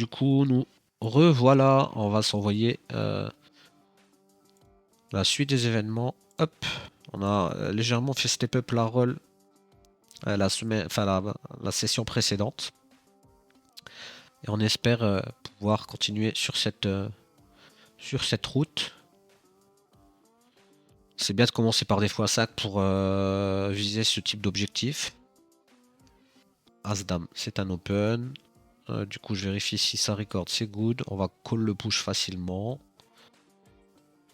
du coup, nous revoilà. On va s'envoyer la suite des événements. Hop, on a légèrement fait step up la roll la semaine, enfin la session précédente. Et on espère pouvoir continuer sur cette route. C'est bien de commencer par des x5 pour viser ce type d'objectif. As-Dame, c'est un open. Du coup, je vérifie si ça record, c'est good. On va call le push facilement.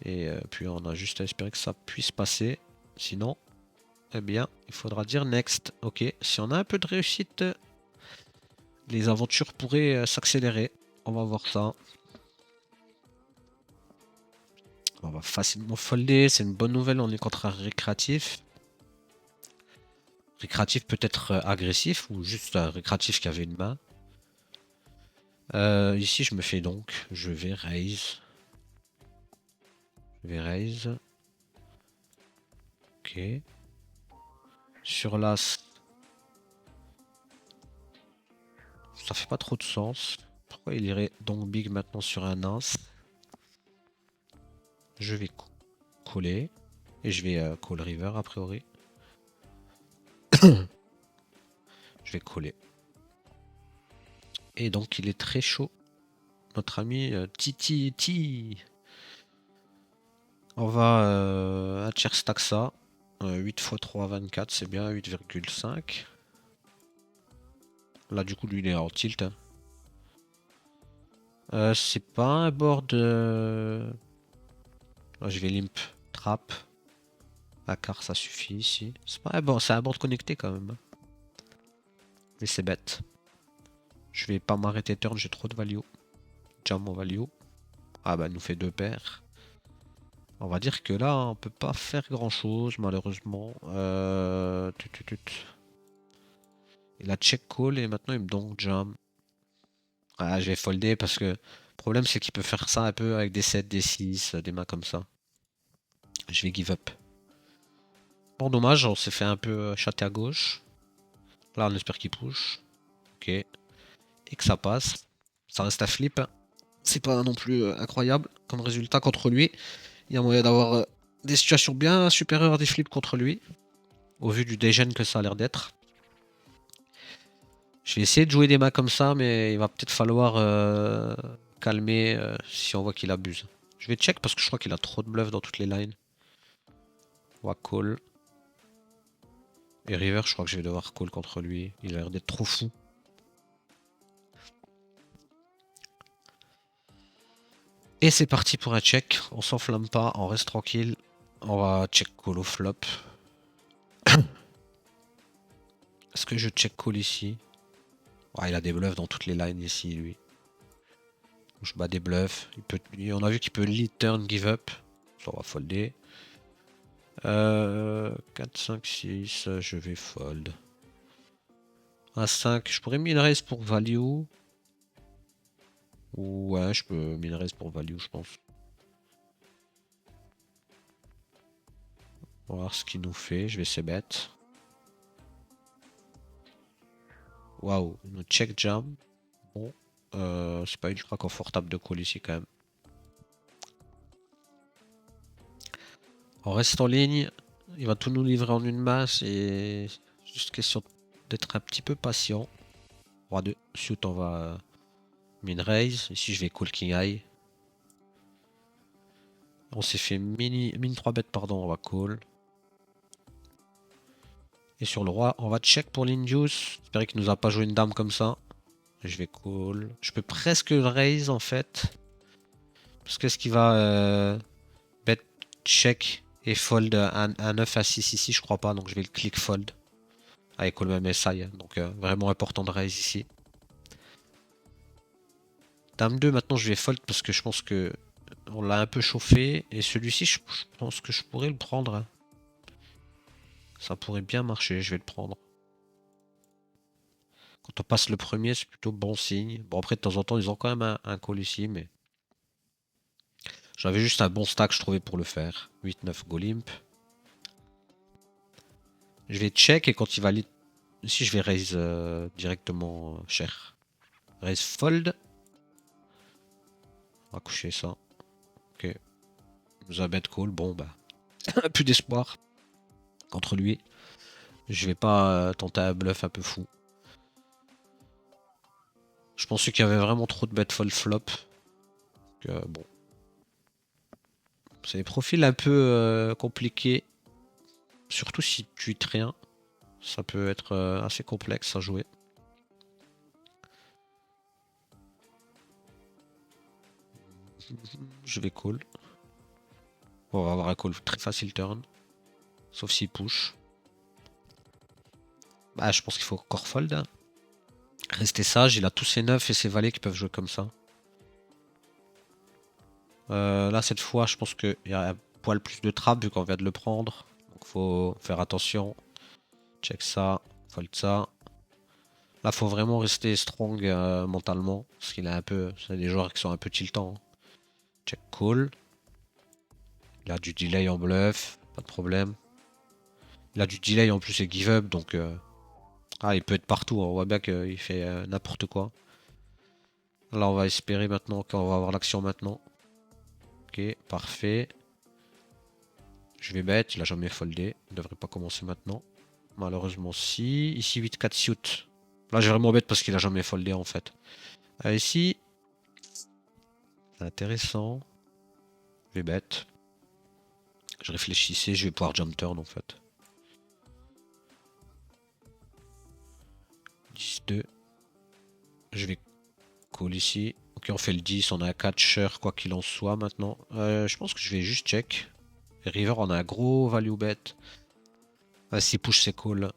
Et puis, on a juste à espérer que ça puisse passer. Sinon, eh bien, il faudra dire next. Ok, si on a un peu de réussite, les aventures pourraient s'accélérer. On va voir ça. On va facilement folder. C'est une bonne nouvelle, on est contre un récréatif. Récréatif peut-être agressif ou juste un récréatif qui avait une main. Ici, je me fais donc. Je vais raise. Je vais raise. Ok. Sur l'as. Ça fait pas trop de sens. Pourquoi il irait donc big maintenant sur un as? Je vais coller. Et je vais call river a priori. Je vais coller. Et donc il est très chaud. Notre ami Titi. On va à tier stack ça. 8 x 3, 24, c'est bien, 8,5. Là du coup lui il est en tilt. C'est pas un board... Là, je vais limp trap. La carte ça suffit ici. C'est pas bon, c'est un board connecté quand même. Mais c'est bête. Je vais pas m'arrêter turn, j'ai trop de value. Jam mon value. Ah bah, elle nous fait 2 paires. On va dire que là, on peut pas faire grand chose, malheureusement. Il a check call et maintenant il me donne jam. Ah, je vais folder parce que le problème c'est qu'il peut faire ça un peu avec des 7, des 6, des mains comme ça. Je vais give up. Bon, dommage, on s'est fait un peu chatter à gauche. Là, on espère qu'il push. Ok. Et que ça passe. Ça reste à flip. C'est pas non plus incroyable comme résultat contre lui. Il y a moyen d'avoir des situations bien supérieures à des flips contre lui. Au vu du dégène que ça a l'air d'être. Je vais essayer de jouer des mains comme ça, mais il va peut-être falloir calmer si on voit qu'il abuse. Je vais check parce que je crois qu'il a trop de bluff dans toutes les lines. On va call. Et river, je crois que je vais devoir call contre lui. Il a l'air d'être trop fou. Et c'est parti pour un check. On s'enflamme pas, on reste tranquille. On va check call au flop. Est-ce que je check call ici? Ouais, il a des bluffs dans toutes les lines ici, lui. Je bats des bluffs. On a vu qu'il peut lead turn, give up. Ça, on va folder. 4, 5, 6, je vais fold. À 5, je pourrais min raise pour value. Ouais, je peux min raise pour value, je pense. On va voir ce qu'il nous fait. Je vais se bet. Waouh, nous check jam. Bon, c'est pas ultra confortable de call ici quand même. On reste en ligne. Il va tout nous livrer en une masse et juste question d'être un petit peu patient. Roi 2, suit, on va min raise. Ici, je vais call king high. On s'est fait min 3 bêtes, pardon, on va call. Et sur le roi, on va check pour l'induce. J'espère qu'il nous a pas joué une dame comme ça. Je vais call. Je peux presque raise en fait. Parce que ce qui va bet check et fold un 9 à 6 ici, je crois pas. Donc je vais le click fold. Avec call même SI. Donc vraiment important de raise ici. Dame 2, maintenant je vais fold parce que je pense que on l'a un peu chauffé. Et celui-ci, je pense que je pourrais le prendre. Ça pourrait bien marcher, je vais le prendre. Quand on passe le premier, c'est plutôt bon signe. Bon, après, de temps en temps, ils ont quand même un call ici, mais... J'avais juste un bon stack, je trouvais, pour le faire. 8-9 go limp. Je vais check, et quand il valide... Ici, je vais raise directement cher. Raise fold. On va coucher ça. Ok. Il nous a bet call. Bon, bah. Plus d'espoir contre lui. Je vais pas tenter un bluff un peu fou. Je pensais qu'il y avait vraiment trop de bet fold flop. Bon. C'est des profils un peu compliqués. Surtout si tu hits rien. Ça peut être assez complexe à jouer. Je vais call. On va avoir un call très facile turn. Sauf s'il push. Bah, je pense qu'il faut encore fold. Hein. Rester sage, il a tous ses neufs et ses valets qui peuvent jouer comme ça. Là, cette fois, je pense qu'il y a un poil plus de trap vu qu'on vient de le prendre. Donc, faut faire attention. Check ça, fold ça. Là, faut vraiment rester strong mentalement. Parce qu'il a un peu. C'est des joueurs qui sont un peu tiltants. Check call. Il a du delay en bluff. Pas de problème. Il a du delay en plus et give up. Donc. Ah, il peut être partout. On voit bien qu'il fait n'importe quoi. Là, on va espérer maintenant qu'on va avoir l'action maintenant. Ok, parfait. Je vais bet. Il a jamais foldé. Il devrait pas commencer maintenant. Malheureusement, si. Ici, 8-4 suit. Là, j'ai vraiment bête parce qu'il a jamais foldé en fait. Ici, c'est intéressant. Je vais bet. Je réfléchissais, je vais pouvoir jump turn en fait. 10-2. Je vais call ici. Ok, on fait le 10, on a un catcher quoi qu'il en soit maintenant. Je pense que je vais juste check. River, on a un gros value bet. S'il push, c'est cool.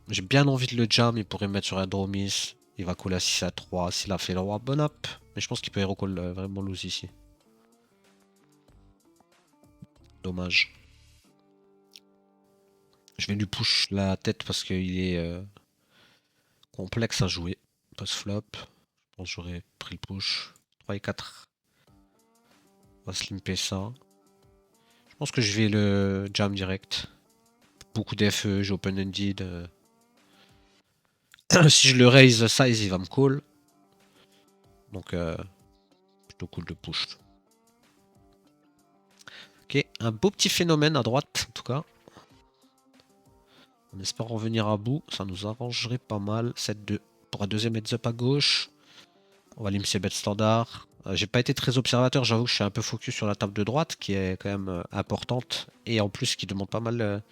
J'ai bien envie de le jam, il pourrait me mettre sur un draw miss. Il va call à 6-3. S'il a fait le roi, bon up. Mais je pense qu'il peut hero call vraiment loose ici. Dommage. Je vais lui push la tête parce qu'il est complexe à jouer. Post flop. Je pense que j'aurais pris le push. 3 et 4. On va slimper ça. Je pense que je vais le jam direct. Beaucoup d'FE, j'ai open-ended. Si je le raise size, il va me call. Donc, plutôt cool de push. Ok, un beau petit phénomène à droite, en tout cas. On espère en venir à bout. Ça nous arrangerait pas mal. 7-2. Pour un deuxième heads up à gauche. On va limiter bet standard. J'ai pas été très observateur, j'avoue que je suis un peu focus sur la table de droite qui est quand même importante et en plus qui demande pas mal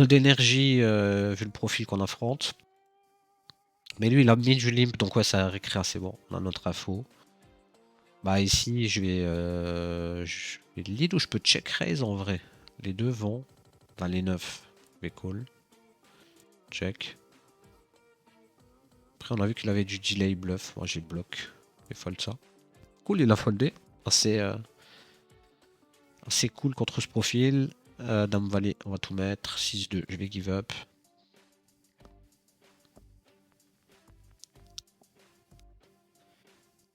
d'énergie vu le profil qu'on affronte. Mais lui il a mis du limp donc ouais ça récrée assez bon. On a notre info. Bah ici je vais lead ou je peux check raise en vrai. Les deux vont. Enfin les 9. Je vais call. Check. Après on a vu qu'il avait du delay bluff. Moi j'ai bloc. Je vais fold ça. Cool il a foldé. Assez cool contre ce profil. Dame valet, on va tout mettre. 6-2, je vais give up.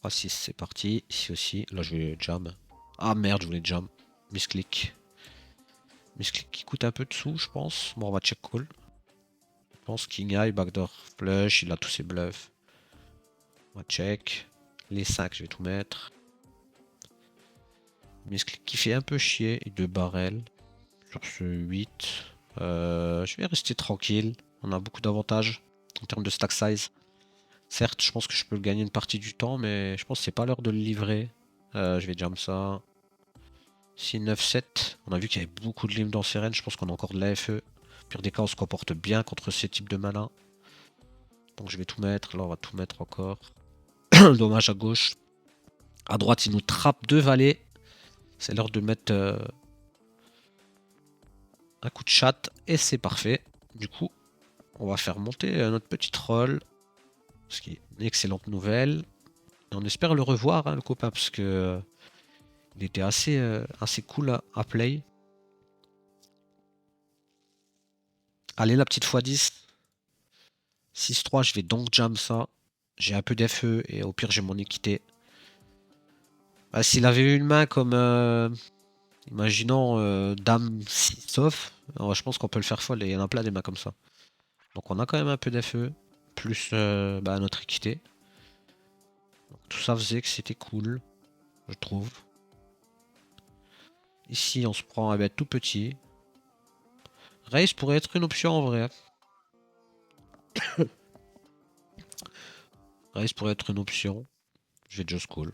A6, c'est parti. Ici aussi. Là, je vais jam. Ah merde, je voulais jam. Misclick. Misclick qui coûte un peu de sous, je pense. Bon, on va check call. Je pense king high, backdoor flush. Il a tous ses bluffs. On va check. Les 5, je vais tout mettre. Misclick qui fait un peu chier. Et 2 barrels. Sur ce 8. Je vais rester tranquille. On a beaucoup d'avantages en termes de stack size. Certes, je pense que je peux le gagner une partie du temps, mais je pense que c'est pas l'heure de le livrer. Je vais jam ça. 6, 9, 7. On a vu qu'il y avait beaucoup de limes dans Seren. Je pense qu'on a encore de l'AFE. Pire des cas, on se comporte bien contre ces types de malins. Donc je vais tout mettre. Là, on va tout mettre encore. Dommage à gauche. À droite, il nous trappe 2 valets. C'est l'heure de mettre un coup de chat. Et c'est parfait. Du coup, on va faire monter notre petit troll. Ce qui est une excellente nouvelle. Et on espère le revoir, hein, le copain, parce que il était assez cool à play. Allez, la petite x10. 6-3, je vais donc jam ça. J'ai un peu d'FE et au pire, j'ai mon équité. Bah, s'il avait eu une main comme, imaginons, Dame 6 off, je pense qu'on peut le faire folle et il y en a plein des mains comme ça. Donc on a quand même un peu d'FE, plus notre équité. Tout ça faisait que c'était cool, je trouve. Ici, on se prend un bête tout petit. Race pourrait être une option en vrai. Race pourrait être une option. Je vais just call.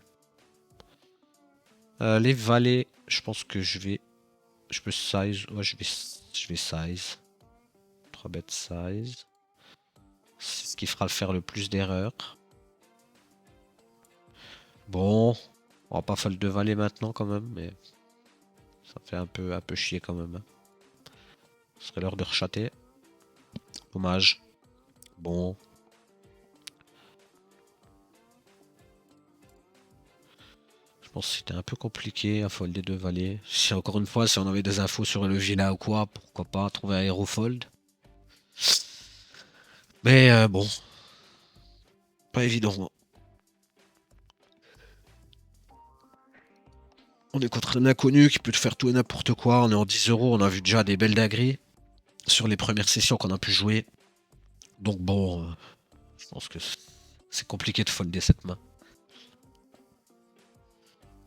Les valets, je pense que je peux size. Ouais, je vais size. 3 bêtes size. C'est ce qui fera faire le plus d'erreurs. Bon, on va pas fold de valet maintenant quand même, mais ça fait un peu chier quand même. Ce serait l'heure de rechatter. Dommage. Bon. Je pense que c'était un peu compliqué à folder deux valets. Si encore une fois, si on avait des infos sur le Villa ou quoi, pourquoi pas trouver un hero fold. Mais bon, pas évident. On est contre un inconnu qui peut te faire tout et n'importe quoi. On est en 10 euros, on a vu déjà des belles dingueries sur les premières sessions qu'on a pu jouer. Donc bon, je pense que c'est compliqué de folder cette main.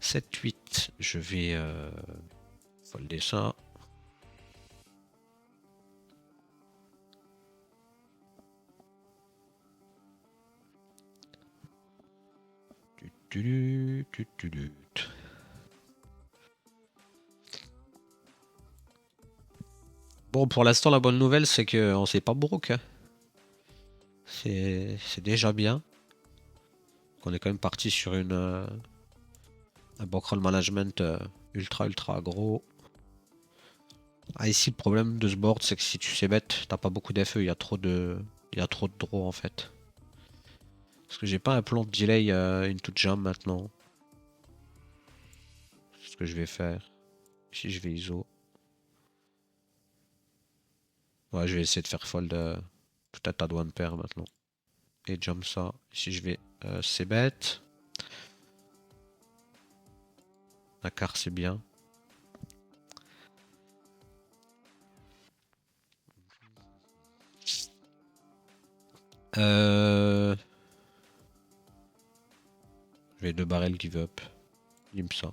7-8, je vais folder ça. Bon, pour l'instant, la bonne nouvelle, c'est qu'on s'est pas broke. Hein. C'est déjà bien. On est quand même parti sur un bankroll management ultra gros. Ah, ici, le problème de ce board, c'est que si tu sais bête, t'as pas beaucoup d'FE, il y a trop de draw en fait. Parce que j'ai pas un plan de delay into jam maintenant. C'est ce que je vais faire. Ici, je vais ISO. Ouais, je vais essayer de faire fold peut-être à one pair maintenant. Et jump ça. Ici, je vais c'est bête. La carte, c'est bien. Je vais 2 barrels give up. Limp ça.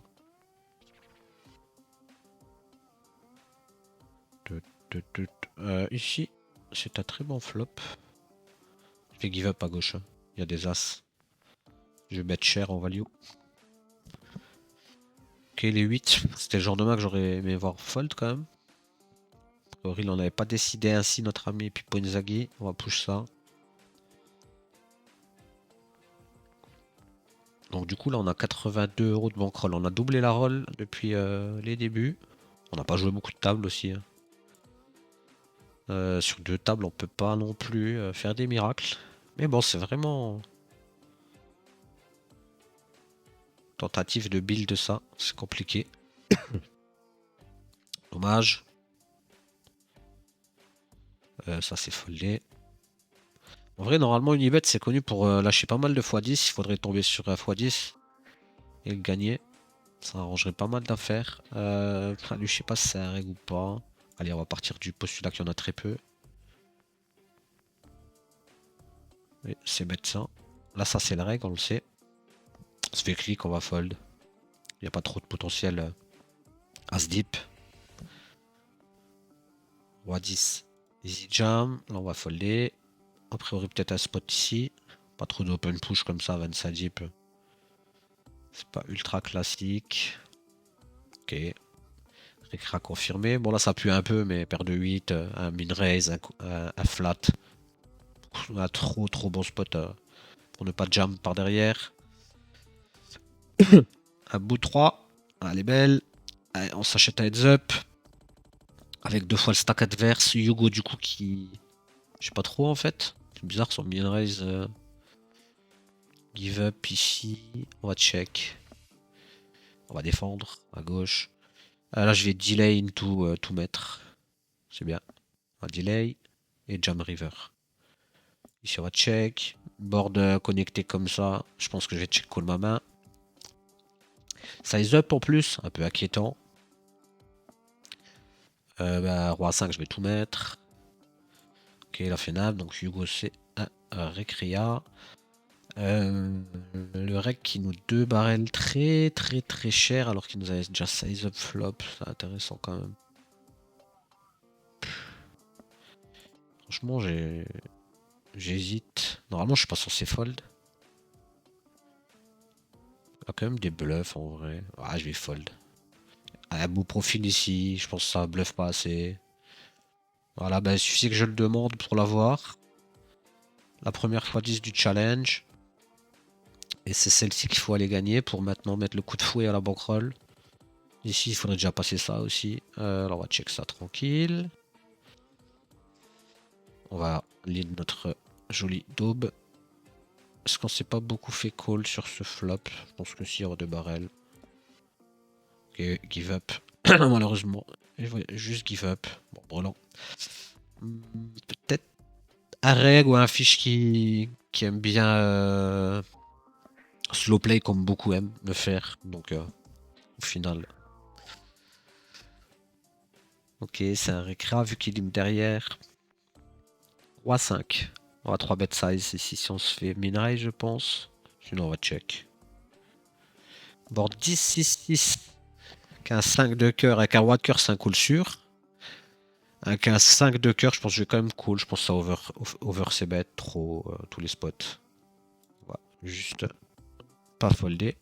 Ici, c'est un très bon flop. Je vais give up à gauche. Il y a des as. Je vais bet cher en value. Ok, les 8. C'était le genre de main que j'aurais aimé voir fold quand même. A priori, il n'en avait pas décidé ainsi, notre ami Pippo Inzaghi. On va push ça. Donc du coup, là, on a 82 euros de bankroll. On a doublé la roll depuis les débuts. On n'a pas joué beaucoup de tables aussi. Hein. Sur 2 tables, on peut pas non plus faire des miracles. Mais bon, c'est vraiment tentative de build ça. C'est compliqué. Dommage. Ça c'est foldé. En vrai, normalement, Unibet c'est connu pour lâcher pas mal de x10. Il faudrait tomber sur un x10 et le gagner. Ça arrangerait pas mal d'affaires. Lui, je sais pas si c'est un règle ou pas. Allez, on va partir du postulat qu'il y en a très peu. C'est bête ça. Là, ça c'est la règle, on le sait. On se fait clic, on va fold. Il n'y a pas trop de potentiel as deep. Roi 10. Easy jam. Là, on va folder. A priori, peut-être un spot ici. Pas trop d'open push comme ça, 25 deep. C'est pas ultra classique. Ok. Récra confirmé. Bon, là, ça pue un peu, mais paire de 8, un min raise, un flat. Un trop bon spot pour ne pas jam par derrière. Un bout 3. Elle est belle. Allez, on s'achète un heads up. Avec 2 fois le stack adverse. Hugo, du coup, qui. Je sais pas trop en fait. C'est bizarre son min raise. Give up ici. On va check. On va défendre à gauche. Là, je vais delay into tout mettre. C'est bien. On va delay et jam river. Ici, on va check. Board connecté comme ça. Je pense que je vais check call ma main. Size up en plus, un peu inquiétant. Roi 5, je vais tout mettre. Ok, la fait nab. Donc Hugo, c'est un Recrea. Le rec qui nous 2 barrels très très très cher alors qu'il nous avait déjà size up flop, c'est intéressant quand même. Franchement j'hésite. Normalement je suis pas censé fold. Il y a quand même des bluffs en vrai. Ah je vais fold. Un beau profil ici, je pense que ça bluffe pas assez. Voilà, bah, il suffit que je le demande pour l'avoir. La première fois 10 du challenge. Et c'est celle-ci qu'il faut aller gagner pour maintenant mettre le coup de fouet à la bankroll. Ici, il faudrait déjà passer ça aussi. Alors on va check ça tranquille. On va lead notre joli daube. Est-ce qu'on s'est pas beaucoup fait call sur ce flop? Je pense que si, il y aura 2 barrels. Ok, give up. Malheureusement. Juste give up. Bon, brelan. Peut-être un reg ou un fiche qui aime bien slow play comme beaucoup aiment le faire. Donc au final. Ok, c'est un récra vu qu'il est derrière. Roi 5. On va 3 bet size ici si on se fait min-raise je pense. Sinon on va check. Board 10, 6, 6. Qu'un 5 de cœur avec un roi de cœur c'est un call sûr. Avec un 5 de cœur je pense que je vais quand même call. Je pense que ça over ses bêtes trop tous les spots. On va juste pas folder.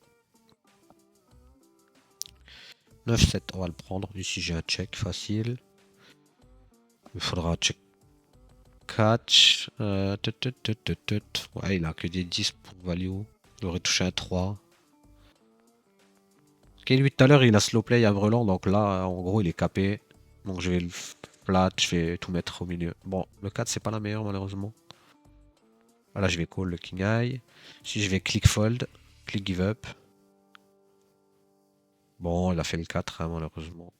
9-7 on va le prendre. Ici j'ai un check facile. Il faudra check catch. Ouais il a que des 10 pour value. Il aurait touché un 3. Ok, lui tout à l'heure il a slow play à brelan, donc là en gros il est capé. Donc je vais le flat, je vais tout mettre au milieu. Bon, le 4 c'est pas la meilleure malheureusement. Là je vais call le king high. Si je vais click fold, click give up. Bon, il a fait le 4 hein, malheureusement.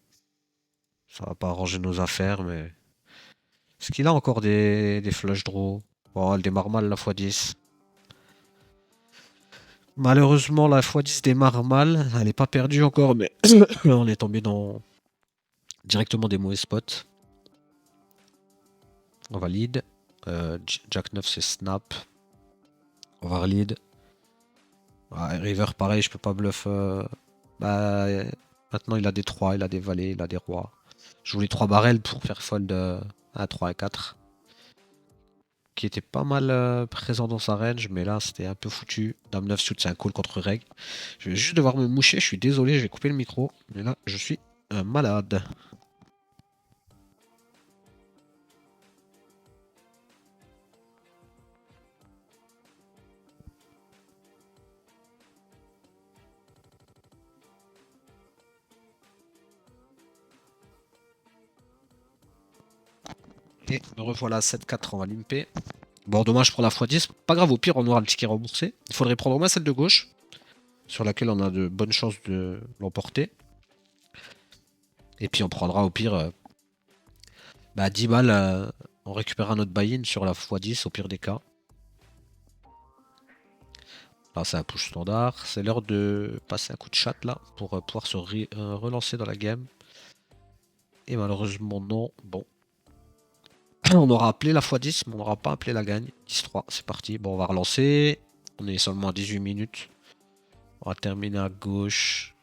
Ça va pas arranger nos affaires, mais. Est-ce qu'il a encore des flush draws? Bon, elle démarre mal la x10. Malheureusement, la x10 démarre mal. Elle n'est pas perdue encore, mais on est tombé dans directement des mauvais spots. On va lead. Jack 9 c'est snap. On va lead. River pareil, je peux pas bluff. Bah, maintenant il a des 3, il a des valets, il a des rois. Je voulais 3 barrels pour faire fold à 3 et 4. Qui était pas mal présent dans sa range, mais là c'était un peu foutu. Dame 9 suit, c'est un call contre reg. Je vais juste devoir me moucher, je suis désolé, je vais couper le micro. Mais là, je suis un malade. Et me revoilà 7-4, on va limper. Bon, dommage pour la x10. Pas grave, au pire, on aura le ticket remboursé. Il faudrait prendre au moins celle de gauche, sur laquelle on a de bonnes chances de l'emporter. Et puis on prendra au pire 10 balles. On récupérera notre buy-in sur la x10 au pire des cas. Là, c'est un push standard. C'est l'heure de passer un coup de chat là pour pouvoir se relancer dans la game. Et malheureusement, non. Bon. On aura appelé la x10, mais on n'aura pas appelé la gagne. 10-3, c'est parti. Bon, on va relancer. On est seulement à 18 minutes. On va terminer à gauche.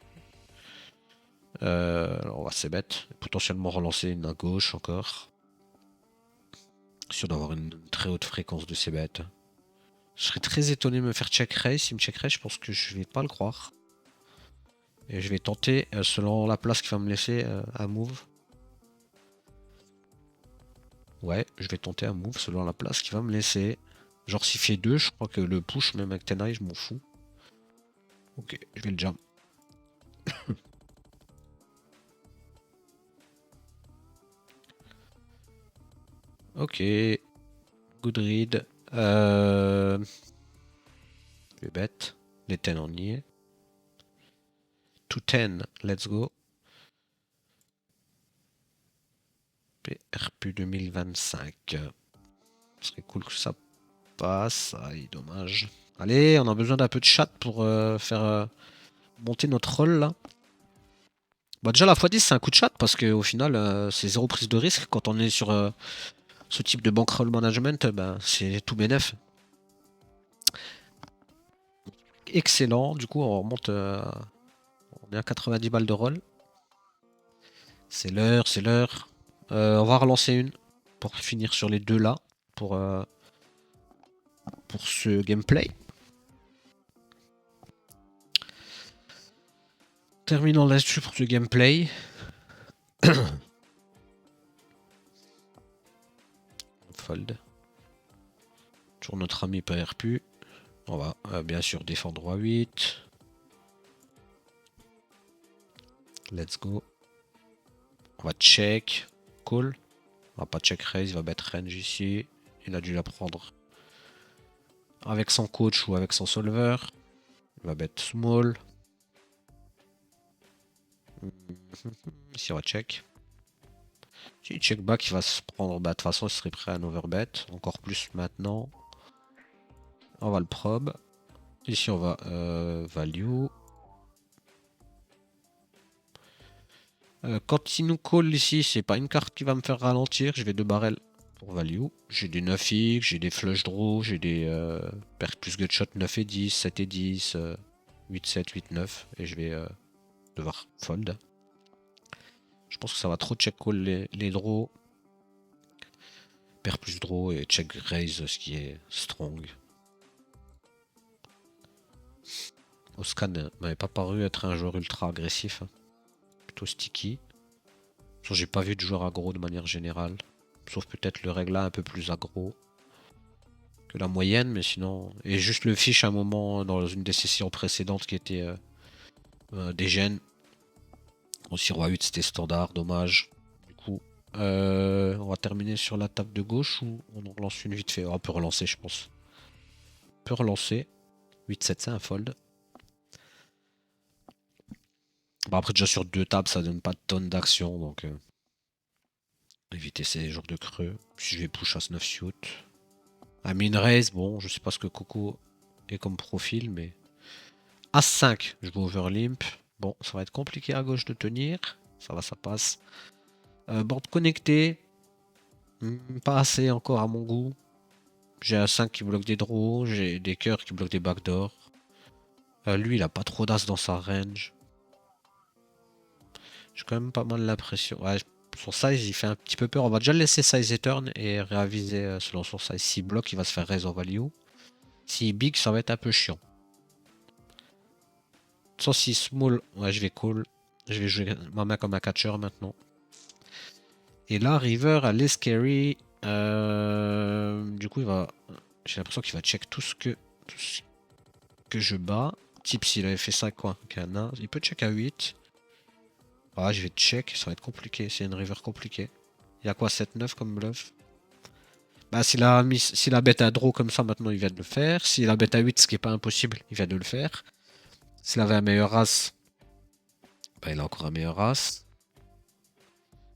On va c'est bête. Potentiellement relancer une à gauche encore. Sûr d'avoir une très haute fréquence de ces bêtes. Je serais très étonné de me faire check raise. S'il me check raise, je pense que je vais pas le croire. Et je vais tenter, selon la place qu'il va me laisser, un move. Ouais, je vais tenter un move selon la place qu'il va me laisser. Genre s'il fait 2, je crois que le push, même avec Tenai, je m'en fous. Ok, je vais le jam. Ok, good read. Je vais bet. Les 10 on y est. To 10, let's go. PRP 2025. Ce serait cool que ça passe. Aïe, dommage. Allez, on a besoin d'un peu de chat pour faire monter notre rôle là. Bah déjà la x10 c'est un coup de chat parce qu'au final c'est zéro prise de risque quand on est sur ce type de bankroll management, c'est tout bénef. excellent. Du coup, on remonte. On est à 90 balles de roll. C'est l'heure, c'est l'heure. On va relancer une pour finir sur les deux là. Pour ce gameplay. Terminons là-dessus pour ce gameplay. Fold. Toujours notre ami PRP. On va bien sûr défendre roi 8. Let's go. On va check. Call. On va pas check raise, il va bet range ici. Il a dû la prendre avec son coach ou avec son solver. Il va bet small. Ici on va check. Si il check back, il va se prendre. Bah, de toute façon, il serait prêt à un overbet. Encore plus maintenant. On va le probe. Ici on va value. Quand il nous call ici, c'est pas une carte qui va me faire ralentir. Je vais 2 barrels pour value. J'ai des 9x, j'ai des flush draw, j'ai des perte plus gutshot 9 et 10, 7 et 10, 8, 7, 8, 9. Et je vais devoir fold. Je pense que ça va trop check call les draws. Perd plus draw et check raise, ce qui est strong. Oscan m'avait pas paru être un joueur ultra agressif. Plutôt sticky. J'ai pas vu de joueur aggro de manière générale. Sauf peut-être le régla un peu plus aggro que la moyenne, mais sinon. Et juste le fiche à un moment dans une des sessions précédentes qui était des gènes. Aussi roi 8 c'était standard, dommage. Du coup, on va terminer sur la table de gauche ou on en relance une vite fait. On peut relancer, je pense. On peut relancer. 8-7, c'est un fold. Bon, après, déjà sur 2 tables, ça donne pas de tonnes d'action, donc éviter ces jours de creux. Puis je vais push As 9 suit. À min raise, bon, je sais pas ce que Coco est comme profil, mais As 5, je vais overlimp. Bon, ça va être compliqué à gauche de tenir. Ça va, ça passe. Board connecté. Pas assez encore à mon goût. J'ai un 5 qui bloque des draws, j'ai des cœurs qui bloquent des backdoors. Lui, il a pas trop d'as dans sa range. J'ai quand même pas mal l'impression. Ouais, son size, il fait un petit peu peur. On va déjà le laisser size et turn et réaviser selon son size. S'il bloque, il va se faire raise en value. S'il big, ça va être un peu chiant. Sans si small, ouais, je vais call. Je vais jouer ma main comme un catcher maintenant. Et là, river, elle est scary. Du coup, il va. J'ai l'impression qu'il va check tout ce que je bats. Type s'il avait fait ça quoi, Cana. Il peut check à 8. Ah, je vais check, ça va être compliqué. C'est une river compliquée. Il y a quoi, 7-9 comme bluff? Bah, s'il a bet à draw comme ça, maintenant il vient de le faire. S'il a bet à 8, ce qui est pas impossible, il vient de le faire. S'il avait un meilleur as, bah, il a encore un meilleur as.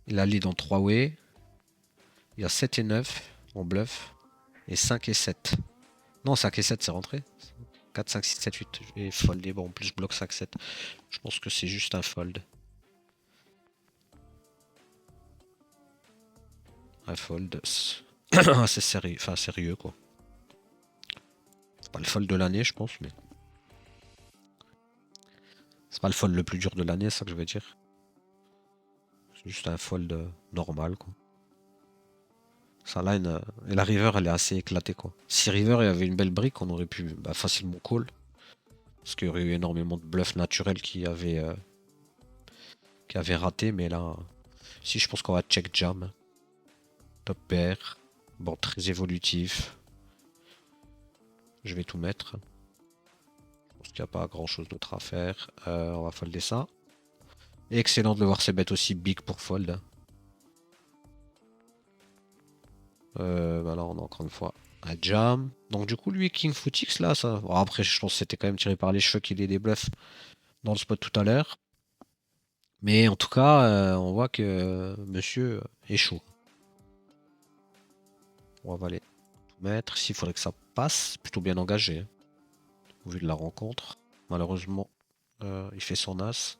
Il a lead en 3 way. Il y a 7 et 9 en bluff. Et 5 et 7. Non, 5 et 7, c'est rentré. 4, 5, 6, 7, 8. Je vais folder. Bon, en plus, je bloque 5, 7. Je pense que c'est juste un fold. Un fold. C'est sérieux. Enfin, sérieux, quoi. C'est pas le fold de l'année, je pense, mais. C'est pas le fold le plus dur de l'année, c'est ça que je veux dire. C'est juste un fold normal, quoi. Sa line. Et la river, elle est assez éclatée, quoi. Si river, il y avait une belle brique, on aurait pu facilement call. Parce qu'il y aurait eu énormément de bluffs naturels qui avaient raté, mais là. Si, je pense qu'on va check jam. Top pair. Bon, très évolutif. Je vais tout mettre. Je pense qu'il n'y a pas grand chose d'autre à faire. On va folder ça. Et excellent de le voir ces bêtes aussi big pour fold. Bah là, on a encore une fois un jam. Donc, du coup, lui, King Footix, là, ça. Bon, après, je pense que c'était quand même tiré par les cheveux qu'il ait des bluffs dans le spot tout à l'heure. Mais en tout cas, on voit que monsieur est chaud. On va aller tout mettre. S'il faudrait que ça passe, plutôt bien engagé. Hein, au vu de la rencontre. Malheureusement, il fait son as.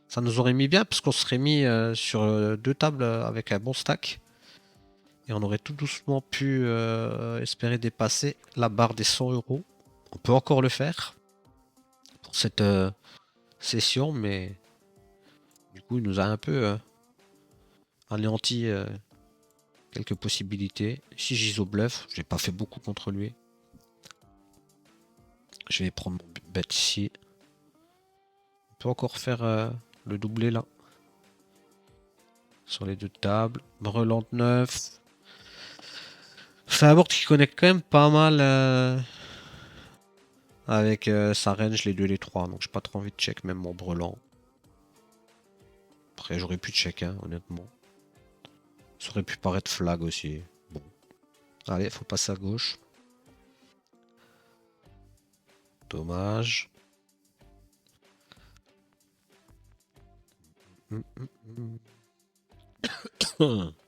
Ça nous aurait mis bien parce qu'on serait mis sur 2 tables avec un bon stack. Et on aurait tout doucement pu espérer dépasser la barre des 100 euros. On peut encore le faire. pour cette session, mais du coup il nous a un peu anéanti quelques possibilités. Si j'ISO bluff, j'ai pas fait beaucoup contre lui. Je vais prendre mon bet ici. On peut encore faire le doublé là. Sur les deux tables. Brelante 9. C'est un board qui connecte quand même pas mal avec sa range, les 2 les 3. Donc j'ai pas trop envie de check même mon brelan. Après j'aurais pu check hein, honnêtement. Ça aurait pu paraître flag aussi. Bon. Allez, faut passer à gauche. Dommage. 7-3.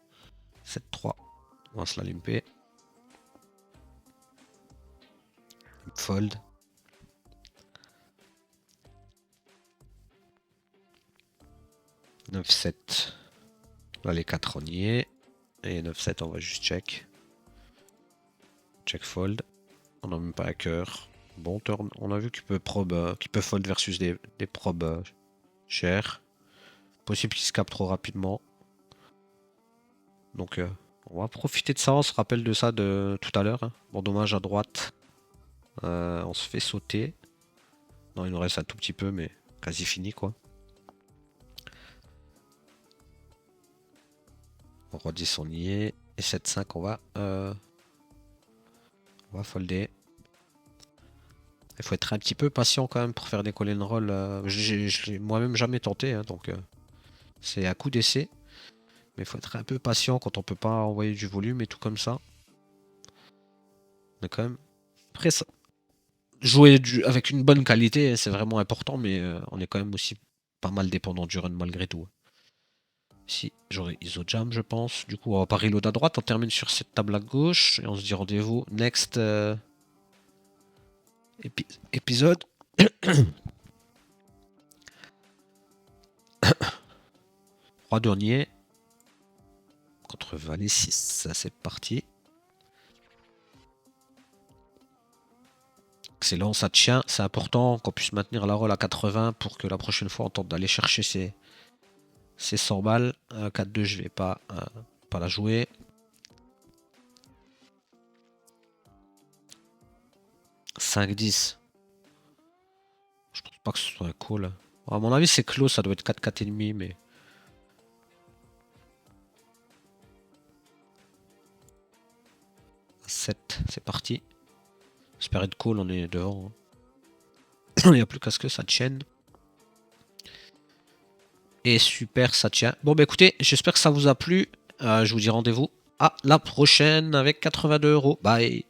On va se la limper. Fold. 9-7. Là les 4 on y est. Et 9-7 on va juste check. Check fold. On n'a même pas un cœur. Bon turn. On a vu qu'il peut probe, qu'il peut fold versus des probes chers. Possible qu'il se capte trop rapidement. Donc on va profiter de ça. On se rappelle de ça de tout à l'heure. Hein. Bon dommage à droite. On se fait sauter. Non, il nous reste un tout petit peu, mais quasi fini quoi. Roi 10 on y est. Et 7-5 on va folder. Il faut être un petit peu patient quand même pour faire des call and roll. Je l'ai moi-même jamais tenté, hein, donc c'est à coup d'essai. Mais il faut être un peu patient quand on peut pas envoyer du volume et tout comme ça. On est quand même après ça. Jouer avec une bonne qualité, c'est vraiment important, mais on est quand même aussi pas mal dépendant du run malgré tout. Si j'aurais ISO jam, je pense. Du coup, on va pas reload à droite. On termine sur cette table à gauche et on se dit rendez-vous next épisode. Roi dernier contre valet 6. Ça, c'est parti. Excellent, ça tient. C'est important qu'on puisse maintenir la roll à 80 pour que la prochaine fois on tente d'aller chercher ces 100 balles. 4-2, je vais pas la jouer. 5-10. Je pense pas que ce soit un call. À mon avis, c'est close, ça doit être 4-4 et demi, mais. 7, c'est parti. Espérer de call, on est devant. Il n'y a plus qu'à ce que ça tienne. Et super, ça tient. Bon, bah écoutez, j'espère que ça vous a plu. Je vous dis rendez-vous à la prochaine avec 82 €. Bye.